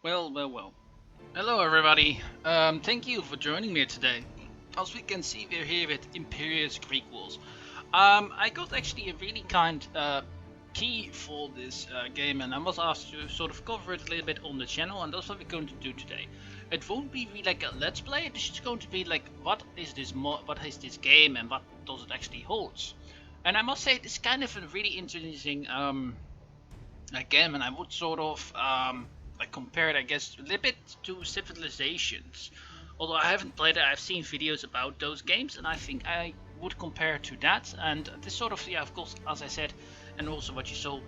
Well. Hello, everybody. Thank you for joining me today. As we can see, we're here with Imperiums Greek Wars. I got actually a really kind key for this game, and I was asked to sort of cover it a little bit on the channel, and that's what we're going to do today. It won't be really like a let's play. It's just going to be like, what is this game, and what does it actually hold? And I must say, it's kind of a really interesting game, and I would sort of like compare it, I guess, a little bit to Civilizations. Although I haven't played it, I've seen videos about those games, and I think I would compare to that. And this sort of, yeah, of course, as I said, and also what you saw,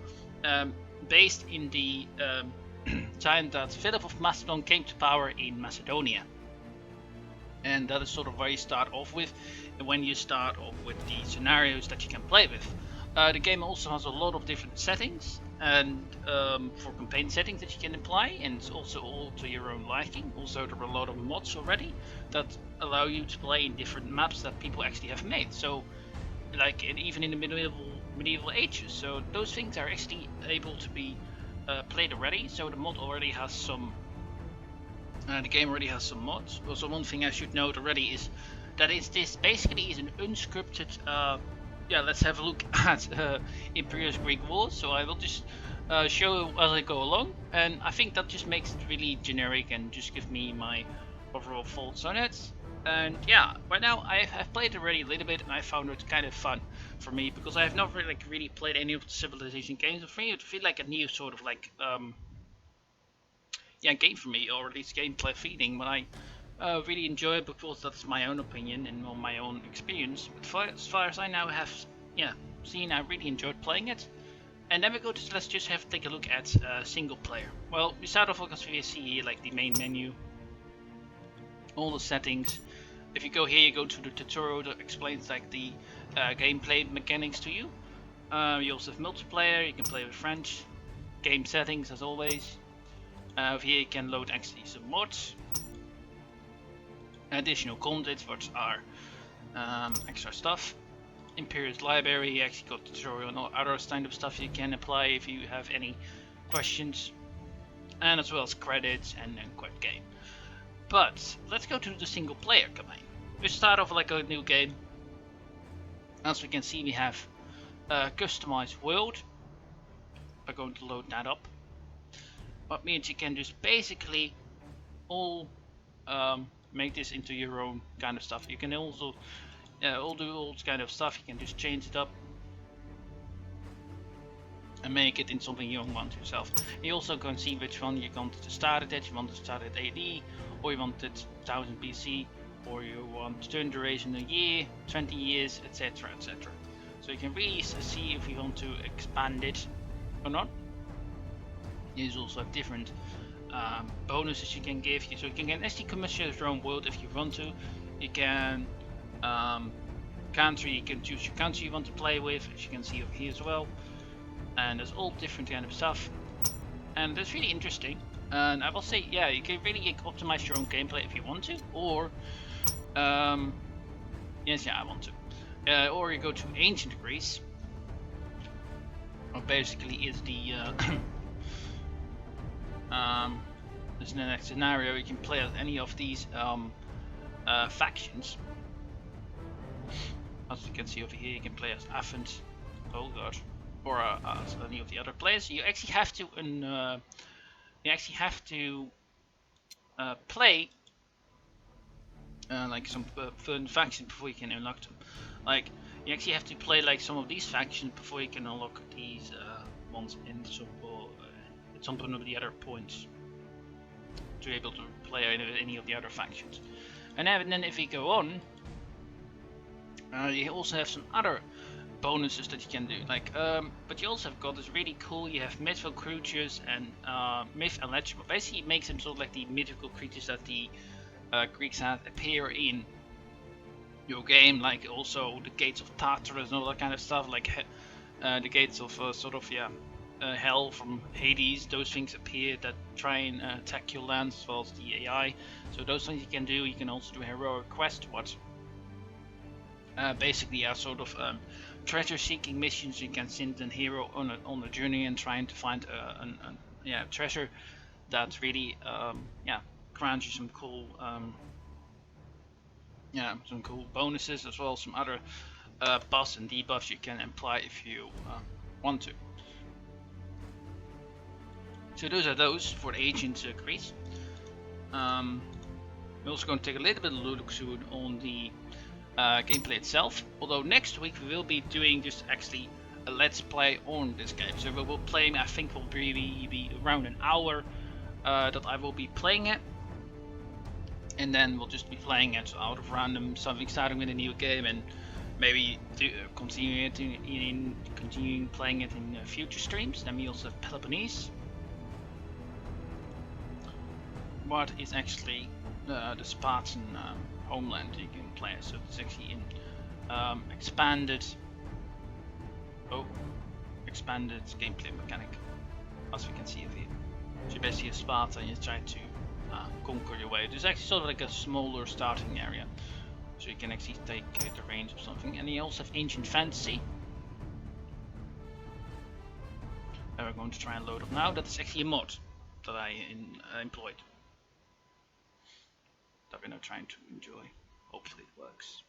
based in the time that Philip of Macedon came to power in Macedonia. And that is sort of where you start off with, when you start off with the scenarios that you can play with. The game also has a lot of different settings, and for campaign settings that you can apply, and it's also all to your own liking. Also, there are a lot of mods already that allow you to play in different maps that people actually have made. So, like even in the medieval ages. So those things are actually able to be played already. So the mod already has some. The game already has some mods. Also, one thing I should note already is that this basically is an unscripted. Yeah, let's have a look at Imperials Greek Wars. So I will just show as I go along, and I think that just makes it really generic and just give me my overall thoughts on it. And yeah, right now I've played it already a little bit, and I found it kind of fun for me because I have not really played any of the Civilization games. For me, it feel like a new sort of like game for me, or at least gameplay feeling. But I really enjoy it because that's my own opinion and my own experience. But as far as I now have, seen, I really enjoyed playing it. And then we go to let's just take a look at single player. Well, we start off because we see here like the main menu, all the settings. If you go here, you go to the tutorial that explains like the gameplay mechanics to you. You also have multiplayer. You can play with friends. Game settings as always. Over here you can load actually some mods. Additional content, which are extra stuff. Imperials library, you actually got tutorial and all other kind of stuff you can apply if you have any questions. And as well as credits and then quit game. But let's go to the single player campaign. We start off like a new game. As we can see, we have a customized world. I'm going to load that up. What means you can just basically all make this into your own kind of stuff. You can also all do all kind of stuff. You can just change it up and make it in something you want yourself. You also can see which one you want to start it at. You want to start at AD, or you want it 1000 BC, or you want turn duration a year, 20 years, etc, etc. So you can really see if you want to expand it or not. There's also different bonuses you can give you, so you can actually commission your own world if you want to. You can country, you can choose your country you want to play with, as you can see over here as well. And there's all different kind of stuff, and that's really interesting. And I will say, yeah, you can really optimize your own gameplay if you want to, or yes, yeah, I want to, or you go to ancient Greece, or basically is the this is the next scenario. You can play as any of these factions. As you can see over here, you can play as Athens, oh god, or as any of the other players. You actually have to play like some certain factions before you can unlock them. Like you actually have to play like some of these factions before you can unlock these ones in some of the other points to be able to play any of the other factions. And then if we go on, you also have some other bonuses that you can do, like but you also have got this really cool, you have mythical creatures and myth and legend. Basically it makes them sort of like the mythical creatures that the Greeks had appear in your game, like also the gates of Tartarus and all that kind of stuff, like the gates of hell from Hades. Those things appear that try and attack your land, as well as the AI. So those things you can do. You can also do heroic quest, what basically are sort of treasure seeking missions. You can send a hero on a journey and trying to find treasure that really yeah, grants you some cool yeah, some cool bonuses, as well as some other buffs and debuffs you can apply if you want to. So those are those for the Ancient Greece. We're also going to take a little bit of a look soon on the gameplay itself. Although next week we will be doing just actually a let's play on this game. So we will play, I think will be around an hour that I will be playing it. And then we'll just be playing it out of random, something starting with a new game, and maybe continuing playing it in future streams. Then we also have Peloponnese, what is actually the Spartan homeland you can play. So it's actually in expanded gameplay mechanic, as we can see over here. So you basically have Sparta and you try to conquer your way. There's actually sort of like a smaller starting area, so you can actually take the reins of something. And you also have Ancient Fantasy that we're going to try and load up now. That is actually a mod that I employed, that we're now trying to enjoy. Hopefully it works.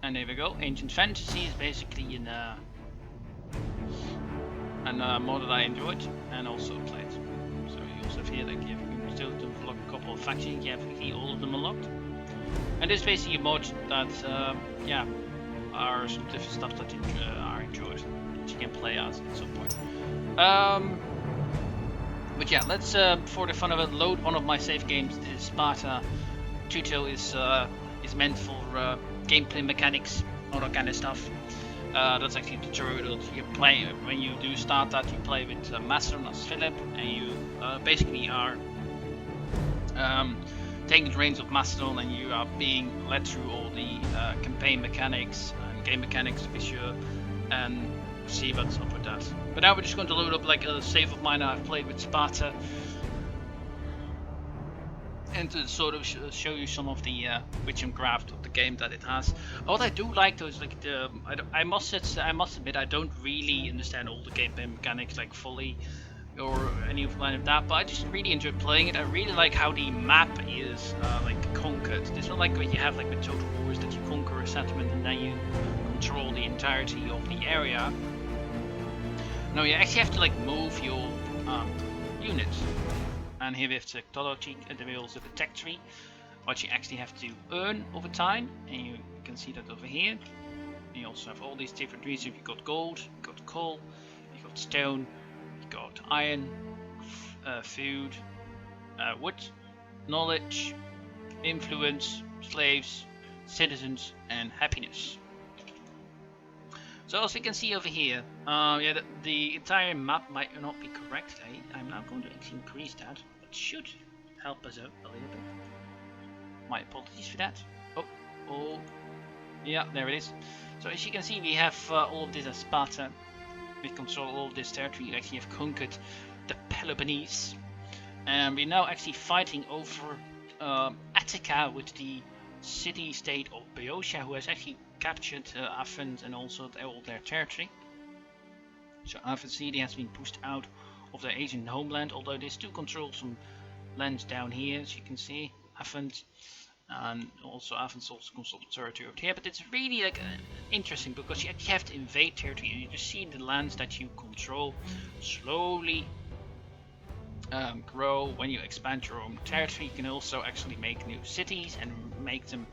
And there we go. Ancient Fantasy is basically in a mod that I enjoyed and also played. So you also have here, like, you can still unlock a couple of factions. You have all of them unlocked. And this is basically a mod that yeah, are some different stuff that are enjoyed, that you can play as at some point. But yeah, let's for the fun of it, load one of my save games. The Sparta tutorial is meant for gameplay mechanics, all that kind of stuff. That's actually a tutorial that you play. When you do start that, you play with Macedon as Philip, and you basically are taking the reins of Macedon, and you are being led through all the campaign mechanics and game mechanics to be sure, and see what's up with that. But now we're just going to load up like a save of mine I've played with Sparta, and to sort of show you some of the witch and craft of the game that it has. What I do like though is like I must admit I don't really understand all the gameplay mechanics like fully, or any of that, but I just really enjoy playing it. I really like how the map is like conquered. It's not like what you have like with Total Wars, that you conquer a settlement and then you control the entirety of the area. No, you actually have to like move your units. And here we have technology, and then we also have the tech tree, what you actually have to earn over time, and you can see that over here. And you also have all these different reasons. You've got gold, you've got coal, you've got stone, you've got iron, food, wood, knowledge, influence, slaves, citizens, and happiness. So as you can see over here, yeah, the entire map might not be correct. I'm now going to actually increase that. It should help us out a little bit. My apologies for that. Oh, yeah, there it is. So as you can see, we have all of this as Sparta. We control all of this territory. We actually have conquered the Peloponnese, and we're now actually fighting over Attica with the city-state of Boeotia, who has actually captured Athens and also all their territory. So Athens City has been pushed out of their ancient homeland, although they still control some lands down here, as you can see, Athens, and also Athens also controls territory over here. But it's really like interesting because you actually have to invade territory, and you just see the lands that you control slowly grow. When you expand your own territory, you can also actually make new cities and make them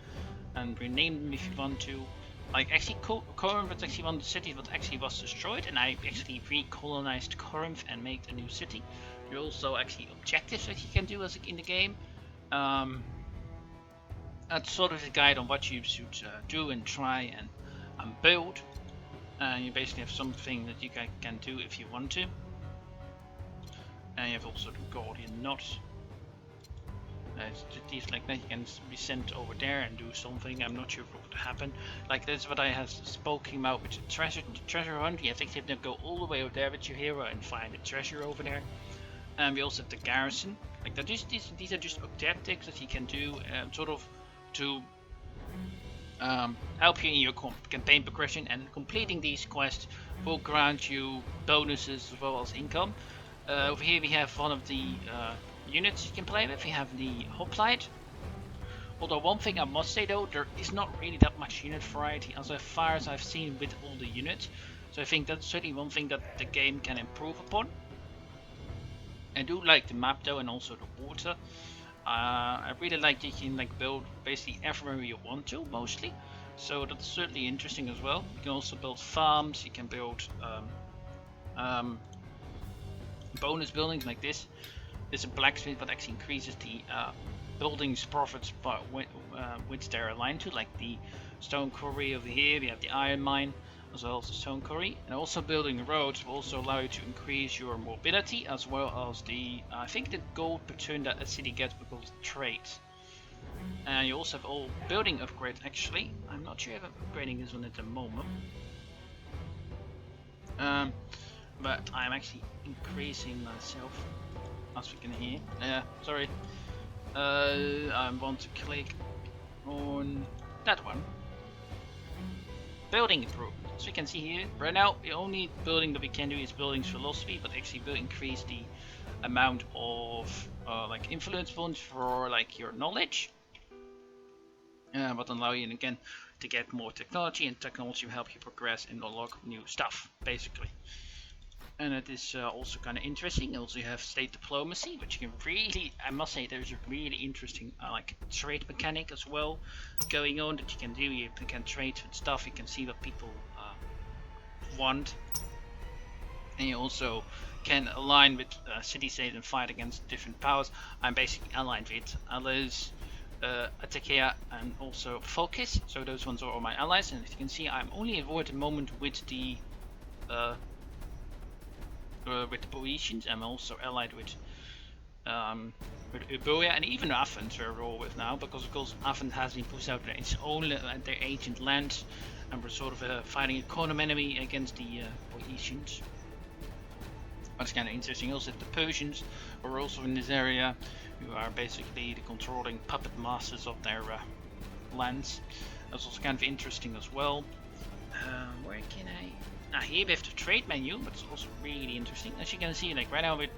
and rename them if you want to. Like actually Corinth was actually one of the cities that actually was destroyed, and I actually recolonized Corinth and made a new city. There are also actually objectives that you can do as in the game. That's sort of a guide on what you should do and try and build. You basically have something that you can do if you want to. And you have also the Gordian knot. These like that you can be sent over there and do something. I'm not sure what would happen. Like that's what I have spoken about with the treasure hunt. You have to go all the way over there with your hero and find the treasure over there. And we also have the garrison. Like that, these are just objectives that you can do, sort of to help you in your campaign progression. And completing these quests will grant you bonuses as well as income. Over here we have one of the units you can play with. We have the hoplite. Although one thing I must say though, there is not really that much unit variety as far as I've seen with all the units. So I think that's certainly one thing that the game can improve upon. I do like the map though, and also the water. I really like that you can like build basically everywhere you want to, mostly. So that's certainly interesting as well. You can also build farms. You can build bonus buildings like this. There's a blacksmith that actually increases the buildings profits by which they're aligned to, like the stone quarry over here. We have the iron mine as well as the stone quarry, and also building roads will also allow you to increase your mobility as well as the I think the gold per turn that a city gets because of trades. And you also have all building upgrades actually. I'm not sure if I'm upgrading this one at the moment. But I'm actually increasing myself, as we can hear. Sorry. I want to click on that one. Building improvement. As we can see here, right now the only building that we can do is buildings philosophy, but actually will increase the amount of like influence points for like your knowledge. But allow you again to get more technology, and technology will help you progress and unlock new stuff, basically. And it is also kind of interesting. Also, you have state diplomacy, which you can really, I must say, there's a really interesting like trade mechanic as well going on that you can do. You can trade with stuff. You can see what people want, and you also can align with city-state and fight against different powers. I'm basically aligned with allies, Atakea, and also Focus. So those ones are all my allies, and as you can see, I'm only at war at the moment with the Boeotians. I'm also allied with Euboea, and even Athens we're all with now, because of course Athens has been pushed out of its own their ancient land, and we're sort of fighting a common enemy against the Boeotians. That's kind of interesting. Also, the Persians are also in this area, who are basically the controlling puppet masters of their lands. That's also kind of interesting as well. Where can I? Here we have the trade menu, but it's also really interesting. As you can see, like right now we're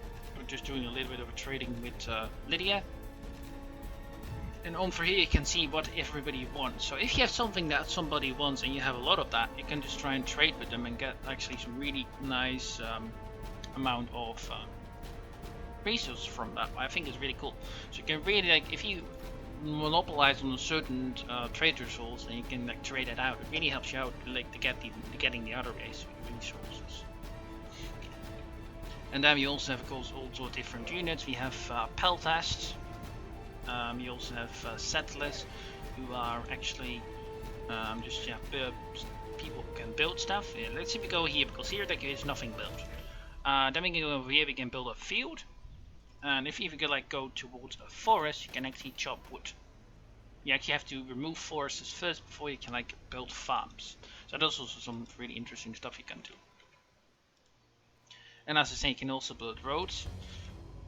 just doing a little bit of a trading with Lydia. And over here you can see what everybody wants. So if you have something that somebody wants and you have a lot of that, you can just try and trade with them and get actually some really nice amount of resources from that. I think it's really cool. So you can really, like, if you monopolize on a certain trade resource and you can like trade it out, it really helps you out like to getting the other resources. And then we also have, of course, also different units. We have peltasts. We also have settlers, who are actually just people who can build stuff. Let's see if we go here, because here there is nothing built. Then we can go over here. We can build a field. And if you even go towards a forest, you can actually chop wood. You actually have to remove forests first before you can like build farms. So that's also some really interesting stuff you can do. And as I say, you can also build roads,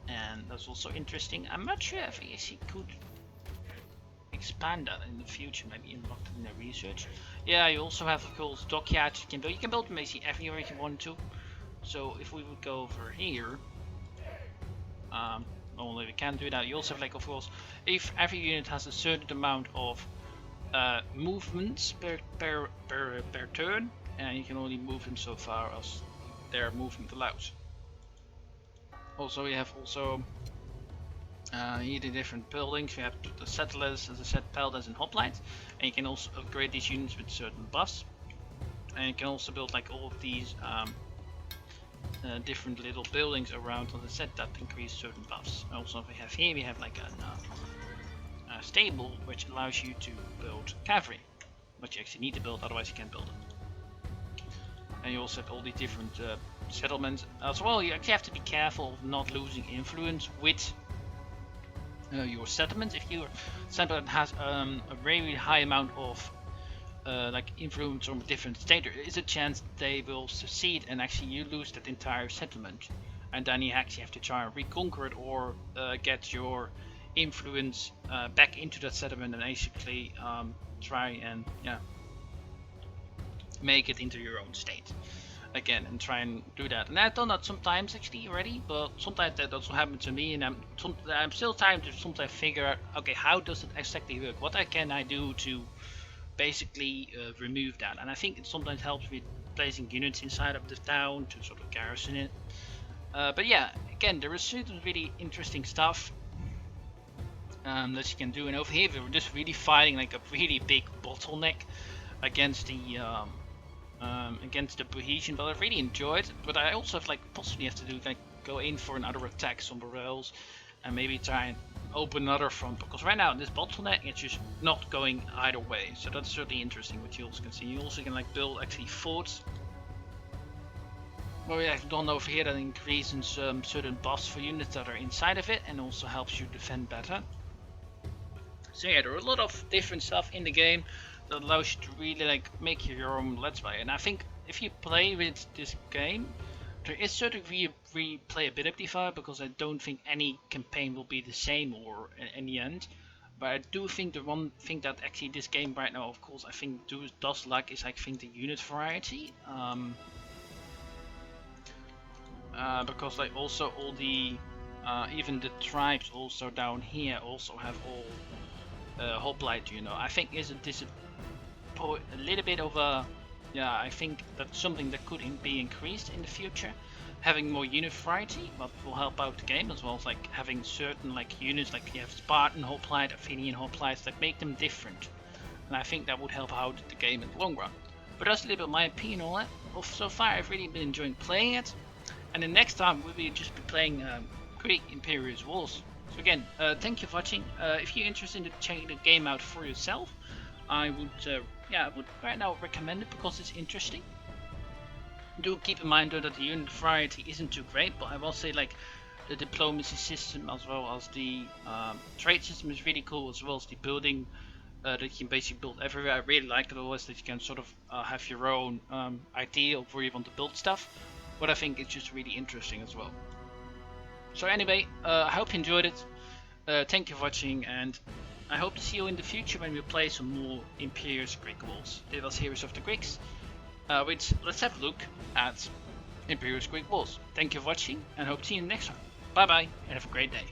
and that's also interesting. I'm not sure if I actually could expand that in the future, maybe unlock it in the research. Yeah, you also have, of course, dockyards you can build. You can build them basically everywhere if you want to. So if we would go over here, only we can do that. You also have, like, of course, if every unit has a certain amount of movements per turn, and you can only move them so far as their movement allows. Also, we have here the different buildings. We have the settlers, as I said, peltas and hoplites, and you can also upgrade these units with certain buffs. And you can also build like all of these different little buildings around, as I said, that increase certain buffs. Also, we have like a stable which allows you to build cavalry, but you actually need to build, otherwise you can't build it. And you also have all these different settlements as well. You actually have to be careful of not losing influence with your settlements. If your settlement has a very high amount of like influence from a different state, there is a chance they will secede and actually you lose that entire settlement, and then you actually have to try and reconquer it, or get your influence back into that settlement and basically try and make it into your own state. again and try and do that. And I've done that sometimes actually already, but sometimes that also happened to me, and I'm still trying to sometimes figure out, okay, how does it exactly work? What can I do to basically remove that? And I think it sometimes helps with placing units inside of the town to sort of garrison it. But yeah, again, there is certain really interesting stuff that you can do. And over here, we're just really fighting like a really big bottleneck against the Bohemian. But I really enjoyed it. But I also have like possibly have to do like go in for another attack somewhere else, and maybe try and open another front, because right now this bottleneck it's just not going either way. So that's certainly interesting. What you also can see, you also can like build actually forts. Well, we have done over here that increases certain buffs for units that are inside of it, and also helps you defend better. So yeah, there are a lot of different stuff in the game that allows you to really like make your own let's play. And I think if you play with this game, there is certainly replayability for it, because I don't think any campaign will be the same or in the end. But I do think the one thing that actually this game right now, of course, I think does like is I think the unit variety. Because like also all the even the tribes also down here also have all hoplite. You know, I think is a little bit of a I think that's something that could be increased in the future. Having more unit variety, but will help out the game, as well as like having certain like units, like you have Spartan hoplite, Athenian hoplites, that make them different. And I think that would help out the game in the long run. But that's a little bit my opinion on it. So far, I've really been enjoying playing it. And the next time we will just be playing Greek Imperials Wars. So again, thank you for watching. If you're interested in checking the game out for yourself, I would right now recommend it because it's interesting. Do keep in mind though that the unit variety isn't too great, but I will say like the diplomacy system as well as the trade system is really cool, as well as the building that you can basically build everywhere. I really like it always that you can sort of have your own idea of where you want to build stuff, but I think it's just really interesting as well. So anyway, I hope you enjoyed it. Thank you for watching, and I hope to see you in the future when we play some more Imperious Greek Wars. This was Heroes of the Greeks. Let's have a look at Imperious Greek Wars. Thank you for watching, and hope to see you next time. Bye bye, and have a great day.